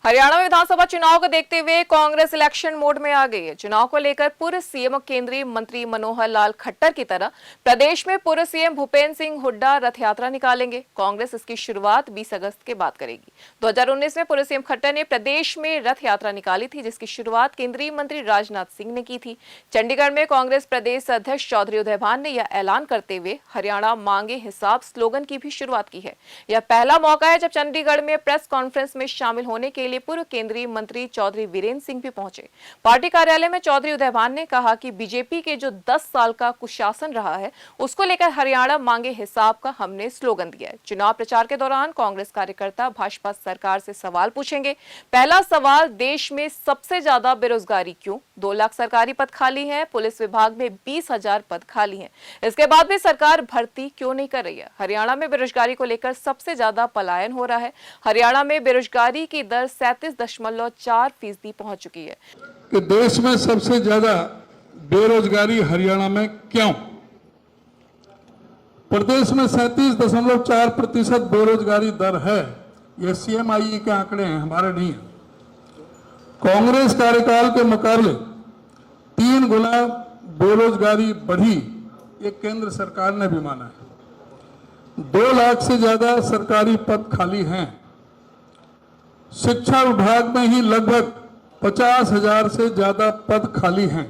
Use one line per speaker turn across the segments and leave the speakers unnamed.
हरियाणा में विधानसभा चुनाव को देखते हुए कांग्रेस इलेक्शन मोड में आ गई है। चुनाव को लेकर पूर्व सीएम और केंद्रीय मंत्री मनोहर लाल खट्टर की तरह प्रदेश में पूर्व सीएम भूपेंद्र सिंह हुड्डा रथ यात्रा निकालेंगे। कांग्रेस इसकी शुरुआत 20 अगस्त के बाद करेगी। 2019 में पूर्व सीएम खट्टर ने प्रदेश में रथ यात्रा निकाली थी, जिसकी शुरुआत केंद्रीय मंत्री राजनाथ सिंह ने की थी। चंडीगढ़ में कांग्रेस प्रदेश अध्यक्ष चौधरी उदयभान ने यह ऐलान करते हुए हरियाणा मांगे हिसाब स्लोगन की भी शुरुआत की है। यह पहला मौका है जब चंडीगढ़ में प्रेस कॉन्फ्रेंस में शामिल होने के लिए पूर्व केंद्रीय मंत्री चौधरी वीरेंद्र सिंह भी पहुंचे। पार्टी कार्यालय में चौधरी उदयभान ने कहा कि बीजेपी के जो 10 साल का कुशासन रहा है, उसको लेकर हरियाणा मांगे हिसाब का हमने स्लोगन दिया है। चुनाव प्रचार के दौरान कांग्रेस कार्यकर्ता भाजपा सरकार से सवाल पूछेंगे। पहला सवाल, देश में सबसे ज्यादा बेरोजगारी क्यों? 2 लाख सरकारी पद खाली हैं, पुलिस विभाग में 20,000 पद खाली हैं। इसके बाद भी सरकार भर्ती क्यों नहीं कर रही है? हरियाणा में बेरोजगारी को लेकर सबसे ज्यादा पलायन हो रहा है। हरियाणा में बेरोजगारी की दर 37.4% पहुंच चुकी है।
कि देश में सबसे ज्यादा बेरोजगारी हरियाणा में क्यों? प्रदेश में 37.4% बेरोजगारी दर है। ये CMIE के आंकड़े हैं, हमारे नहीं है। कांग्रेस कार्यकाल के मुकाबले 3 गुना बेरोजगारी बढ़ी, ये केंद्र सरकार ने भी माना है। 2 लाख से ज्यादा सरकारी पद खाली हैं। शिक्षा विभाग में ही लगभग 50,000 से ज्यादा पद खाली हैं।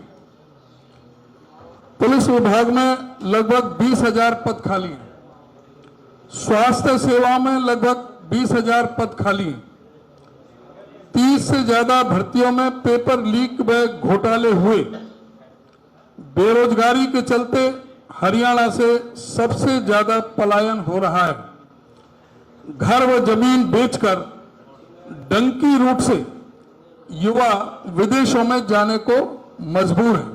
पुलिस विभाग में लगभग 20,000 पद खाली हैं। स्वास्थ्य सेवा में लगभग 20,000 पद खाली हैं। 30 से ज्यादा भर्तियों में पेपर लीक व घोटाले हुए। बेरोजगारी के चलते हरियाणा से सबसे ज्यादा पलायन हो रहा है। घर व जमीन बेचकर डंकी रूट से युवा विदेशों में जाने को मजबूर है।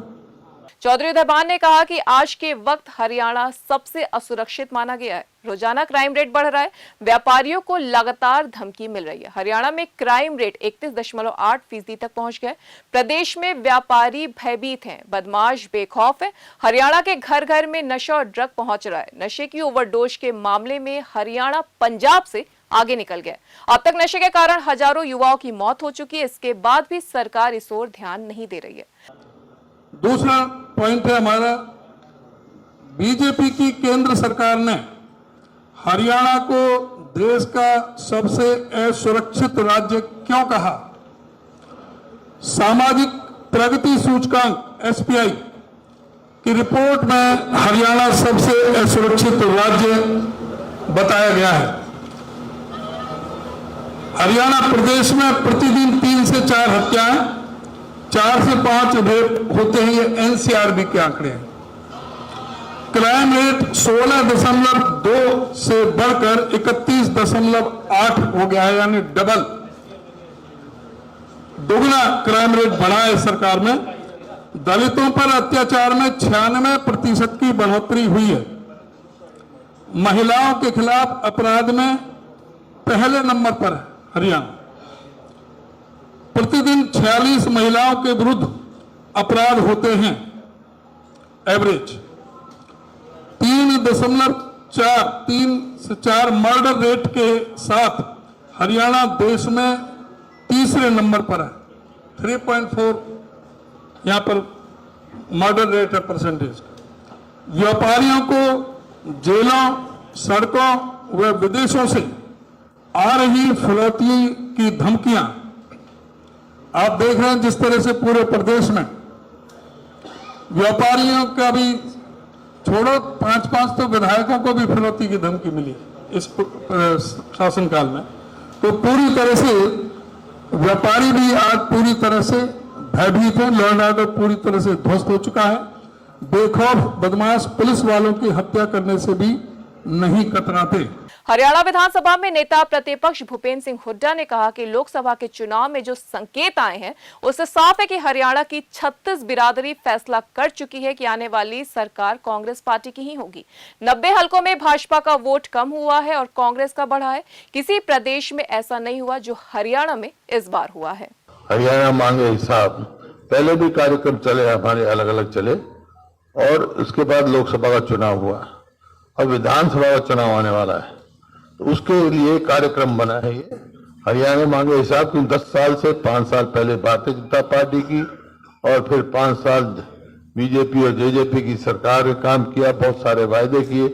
चौधरी उदयभान ने कहा कि आज के वक्त हरियाणा सबसे असुरक्षित माना गया है। रोजाना क्राइम रेट बढ़ रहा है। व्यापारियों को लगातार धमकी मिल रही है। हरियाणा में क्राइम रेट 31.8% तक पहुंच गया। प्रदेश में व्यापारी भयभीत हैं, बदमाश बेखौफ है। हरियाणा के घर घर में नशा और ड्रग पहुंच रहा है। नशे की ओवरडोज के मामले में हरियाणा पंजाब से आगे निकल गया। अब तक नशे के कारण हजारों युवाओं की मौत हो चुकी है। इसके बाद भी सरकार इस ओर ध्यान नहीं दे रही है।
दूसरा पॉइंट है हमारा, बीजेपी की केंद्र सरकार ने हरियाणा को देश का सबसे असुरक्षित राज्य क्यों कहा? सामाजिक प्रगति सूचकांक SPI की रिपोर्ट में हरियाणा सबसे असुरक्षित राज्य बताया गया है। हरियाणा प्रदेश में प्रतिदिन 3 से 4 हत्याएं, 4 से 5 रेप होते हैं। ये NCRB के आंकड़े हैं। क्राइम रेट 16.2 से बढ़कर 31.8 हो गया है, यानी डबल, दोगुना क्राइम रेट बढ़ा है सरकार में। दलितों पर अत्याचार में 96% की बढ़ोतरी हुई है। महिलाओं के खिलाफ अपराध में पहले नंबर पर है हरियाणा। प्रतिदिन 46 महिलाओं के विरुद्ध अपराध होते हैं एवरेज। 3 से 4 मर्डर रेट के साथ हरियाणा देश में तीसरे नंबर पर है। 3.4 यहां पर मर्डर रेट है परसेंटेज। व्यापारियों को जेलों, सड़कों व विदेशों से आ रही फिरौती की धमकियां आप देख रहे हैं। जिस तरह से पूरे प्रदेश में व्यापारियों का भी छोड़ो, 5 तो विधायकों को भी फिरौती की धमकी मिली इस शासनकाल में। तो पूरी तरह से व्यापारी भी आज पूरी तरह से भयभीत है। लॉ एंड ऑर्डर पूरी तरह से ध्वस्त हो चुका है। बेखौफ बदमाश पुलिस वालों की हत्या करने से भी नहीं कतराते।
हरियाणा विधानसभा में नेता प्रतिपक्ष भूपेंद्र सिंह हुड्डा ने कहा कि लोकसभा के चुनाव में जो संकेत आए हैं, उससे साफ है कि हरियाणा की 36 बिरादरी फैसला कर चुकी है कि आने वाली सरकार कांग्रेस पार्टी की ही होगी। 90 हलकों में भाजपा का वोट कम हुआ है और कांग्रेस का बढ़ा है। किसी प्रदेश में ऐसा नहीं हुआ जो हरियाणा में इस बार हुआ है।
हरियाणा मांगे हिसाब पहले भी कार्यक्रम चले, हमारे अलग अलग चले, और उसके बाद लोकसभा का चुनाव हुआ और विधानसभा का चुनाव आने वाला है। तो उसके लिए कार्यक्रम बना है ये हरियाणा मांगे हिसाब की 10 साल से 5 साल पहले भारतीय जनता पार्टी की और फिर 5 साल बीजेपी और जेजेपी की सरकार ने काम किया, बहुत सारे वायदे किए,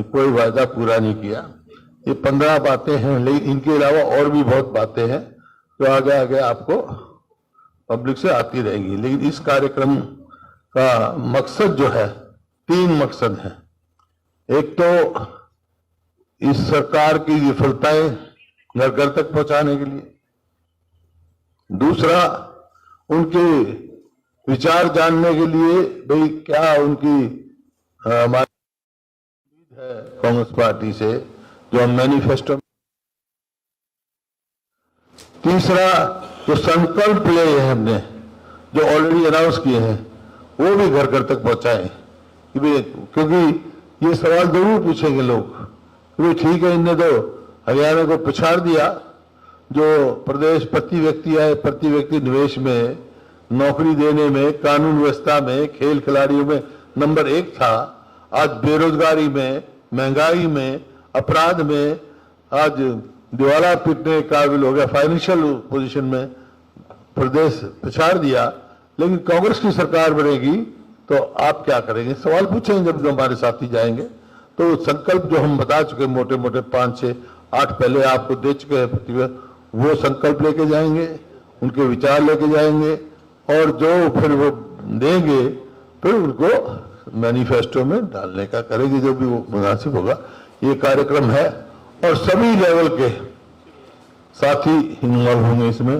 कोई वायदा पूरा नहीं किया। ये 15 बातें हैं, लेकिन इनके अलावा और भी बहुत बातें हैं जो आगे आगे आपको पब्लिक से आती रहेंगी। लेकिन इस कार्यक्रम का मकसद जो है, 3 मकसद हैं। एक तो इस सरकार की विफलताएं घर घर तक पहुंचाने के लिए, दूसरा उनके विचार जानने के लिए, भाई क्या उनकी हमारी है कांग्रेस पार्टी से जो हम मैनिफेस्टो, तीसरा जो संकल्प लिए हैं हमने, जो ऑलरेडी अनाउंस किए हैं, वो भी घर घर तक पहुंचाएं कि भाई, क्योंकि ये सवाल जरूर पूछेंगे लोग कि भाई ठीक है, इनने तो हरियाणा को पछाड़ दिया, जो प्रदेश प्रति व्यक्ति निवेश में, नौकरी देने में, कानून व्यवस्था में, खेल खिलाड़ियों में नंबर 1 था, आज बेरोजगारी में, महंगाई में, अपराध में, आज दिवाला पीटने काबिल हो गया, फाइनेंशियल पोजीशन में प्रदेश पछाड़ दिया। लेकिन कांग्रेस की सरकार बनेगी तो आप क्या करेंगे, सवाल पूछेंगे जब हमारे साथी जाएंगे। तो संकल्प जो हम बता चुके, मोटे मोटे 5, 6, 8 पहले आपको दे चुके हैं, वो संकल्प लेके जाएंगे, उनके विचार लेके जाएंगे, और जो फिर वो देंगे फिर उनको मैनिफेस्टो में डालने का करेंगे, जो भी वो मुनासिब होगा। ये कार्यक्रम है और सभी लेवल के साथी इन्वॉल्व होंगे इसमें,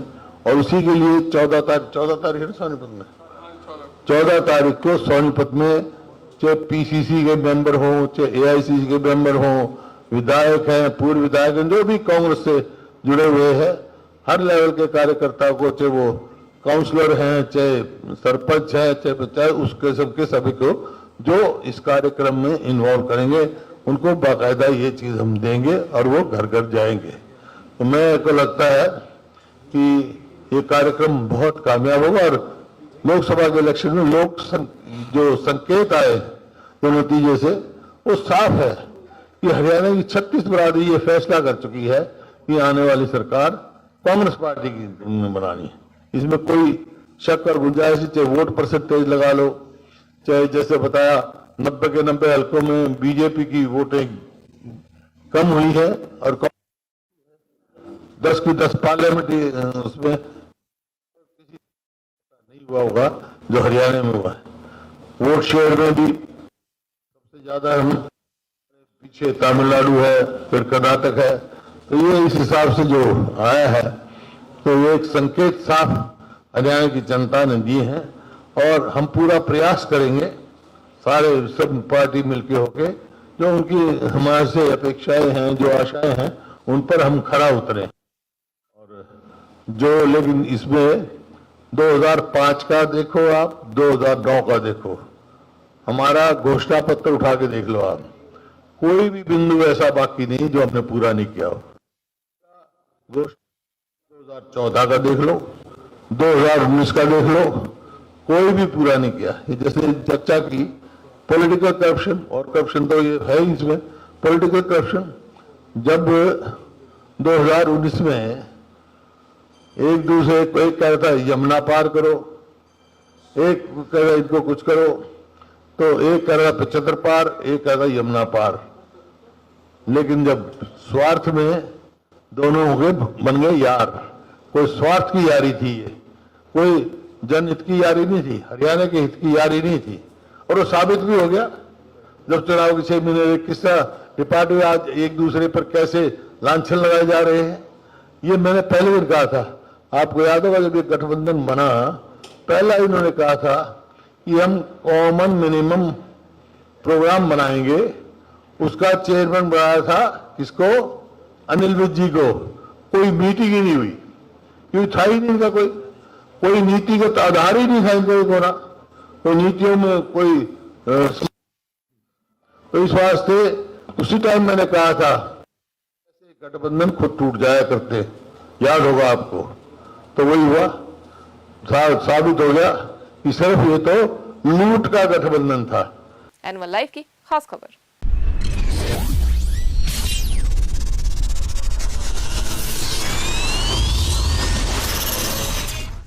और उसी के लिए 14 तारीख है सोनीपत में, 14 तारीख को सोनीपत में चाहे पीसीसी के मेंबर हों, चाहे एआईसीसी के मेंबर हों, विधायक हैं, पूर्व विधायक हैं, जो भी कांग्रेस से जुड़े हुए हैं, हर लेवल के कार्यकर्ताओं को, चाहे वो काउंसलर हैं, चाहे सरपंच है, चाहे उसके सबके सभी को जो इस कार्यक्रम में इन्वॉल्व करेंगे, उनको बाकायदा ये चीज हम देंगे और वो घर घर जाएंगे। तो मेरे को लगता है कि ये कार्यक्रम बहुत कामयाब होगा, और लोकसभा के इलेक्शन में जो संकेत आए जो नतीजे से, वो साफ है कि हरियाणा की 36 बरादरी ये फैसला कर चुकी है कि आने वाली सरकार कांग्रेस पार्टी की बनानी है। इसमें कोई शक और गुंजाइश नहीं, चाहे वोट परसेंटेज लगा लो, चाहे जैसे बताया 90 के 90 हल्कों में बीजेपी की वोटें कम हुई है और 10 की 10 पार्लियामेंट्री उसमें नहीं हुआ होगा जो हरियाणा में हुआ है। वोट शेयर में भी सबसे ज्यादा हम पीछे तमिलनाडु है, फिर कर्नाटक है। तो ये इस हिसाब से जो आया है, तो ये एक संकेत साफ हरियाणा की जनता ने दिए हैं, और हम पूरा प्रयास करेंगे सारे सब पार्टी मिलके होके, जो उनकी हमारे से अपेक्षाएं हैं, जो आशाएं हैं, उन पर हम खरा उतरें। और जो, लेकिन इसमें 2005 का देखो आप, 2009 का देखो, हमारा घोषणा पत्र उठा के देख लो आप, कोई भी बिंदु ऐसा बाकी नहीं जो हमने पूरा नहीं किया हो। 2014 का देख लो, 2019 का देख लो, कोई भी पूरा नहीं किया। जैसे चर्चा की पॉलिटिकल करप्शन, और करप्शन तो ये है ही इसमें, पॉलिटिकल करप्शन, जब 2019 में एक दूसरे को, एक कह रहा था यमुना पार करो, एक कह रहा इनको कुछ करो, तो एक कह रहा 75 पार, एक कह रहा यमुना पार। लेकिन जब स्वार्थ में दोनों हो गए, बन गए यार, कोई स्वार्थ की यारी थी ये, कोई जनहित की यारी नहीं थी, हरियाणा के हित की यारी नहीं थी, और वो साबित भी हो गया। जब चुनाव के 6 महीने किस डिपार्टमेंट आज एक दूसरे पर कैसे लांछन लगाए जा रहे हैं, ये मैंने पहले दिन कहा था। आपको याद होगा जब ये गठबंधन बना, पहला इन्होंने कहा था कि हम कॉमन मिनिमम प्रोग्राम बनाएंगे, उसका चेयरमैन बनाया था किसको, अनिल विज जी को। कोई मीटिंग ही नहीं हुई, क्योंकि था ही नहीं इनका कोई नीतिगत आधार ही नहीं था इनका, कोई नीतियों में कोई तो इस वास्ते उसी टाइम मैंने कहा था ऐसे गठबंधन खुद टूट जाया करते, याद होगा आपको। तो वही हुआ, साबित हो गया कि सिर्फ ये तो लूट का गठबंधन था।
एनिमल लाइफ की खास खबर।